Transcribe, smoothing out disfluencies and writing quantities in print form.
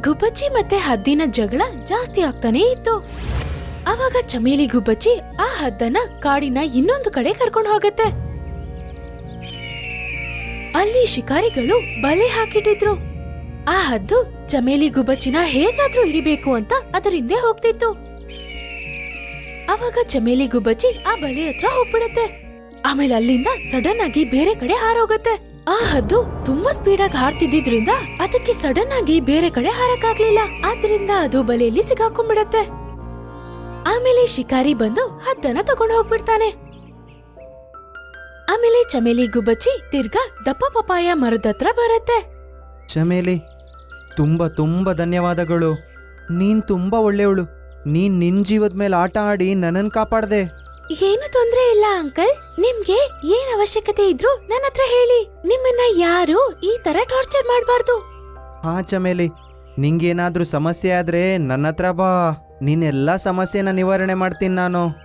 ಗುಬ್ಬಚ್ಚಿ ಮತ್ತೆ ಹದ್ದಿನ ಜಗಳ ಜಾಸ್ತಿ ಆಗ್ತಾನೆ ಇತ್ತು. ಅವಾಗ ಚಮೇಲಿ ಗುಬ್ಬಚ್ಚಿ ಆ ಹದ್ದನ್ನ ಕಾಡಿನ ಇನ್ನೊಂದು ಕಡೆ ಕರ್ಕೊಂಡು ಹೋಗತ್ತೆ. ಅಲ್ಲಿ ಶಿಕಾರಿಗಳು ಬಲೆ ಹಾಕಿಟ್ಟಿದ್ರು. ಆ ಹದ್ದು ಚಮೇಲಿ ಗುಬ್ಬಚ್ಚಿನ ಹೇಗಾದ್ರೂ ಹಿಡಿಬೇಕು ಅಂತ ಅದರ ಹಿಂದೆ ಹೋಗ್ತಿತ್ತು. ಅವಾಗ ಚಮೇಲಿ ಗುಬ್ಬಚ್ಚಿ ಆ ಬಲೆ ಹತ್ರ ಹೋಗ್ಬಿಡತ್ತೆ. ಆಮೇಲೆ ಅಲ್ಲಿಂದ ಸಡನ್ ಆಗಿ ಬೇರೆ ಕಡೆ ಹಾರೋಗತ್ತೆ. ಆ ಹದ್ದು ತುಂಬಾ ಸ್ಪೀಡಾಗಿ ಹಾರ್ತಿದ್ದಿದ್ರಿಂದ ಅದಕ್ಕೆ ಸಡನ್ ಆಗಿ ಬೇರೆ ಕಡೆ ಹಾರಕ್ಕಾಗ್ಲಿಲ್ಲ. ಆದ್ರಿಂದ ಅದು ಬಲೆಯಲ್ಲಿ ಸಿಗಾಕೊಂಡ್ಬಿಡತ್ತೆ. ಆಮೇಲೆ ಶಿಕಾರಿ ಬಂದು ಹದ್ದನ್ನ ತಗೊಂಡು ಹೋಗ್ಬಿಡ್ತಾನೆ. ಆಮೇಲೆ ಚಮೇಲಿ ಗುಬ್ಬಚ್ಚಿ ತಿರ್ಗಾ ದಪ್ಪ ಪಪಾಯ ಮರದತ್ರ ಬರತ್ತೆ. ಚಮೇಲಿ, ತುಂಬಾ ತುಂಬಾ ಧನ್ಯವಾದಗಳು. ನೀನ್ ತುಂಬಾ ಒಳ್ಳೆಯವಳು. ನೀನ್ ನಿನ್ ಜೀವದ ಮೇಲೆ ಆಟ ಆಡಿ ನನ್ನನ್ ಕಾಪಾಡ್ದೆ. ಏನು ತೊಂದ್ರೆ ಇಲ್ಲ ಅಂಕಲ್. ನಿಮ್ಗೆ ಏನ್ ಅವಶ್ಯಕತೆ ಇದ್ರು ನನ್ನ ಹತ್ರ ಹೇಳಿ. ನಿಮ್ಮನ್ನ ಯಾರು ಈ ತರ ಟಾರ್ಚರ್ ಮಾಡ್ಬಾರ್ದು. ಹಾ ಚಮೇಲಿ, ನಿಂಗೇನಾದ್ರೂ ಸಮಸ್ಯೆ ಆದ್ರೆ ನನ್ನ ಹತ್ರ ಬಾ. ನೀನೆಲ್ಲಾ ಸಮಸ್ಯೆನ ನಿವಾರಣೆ ಮಾಡ್ತೀನಿ ನಾನು.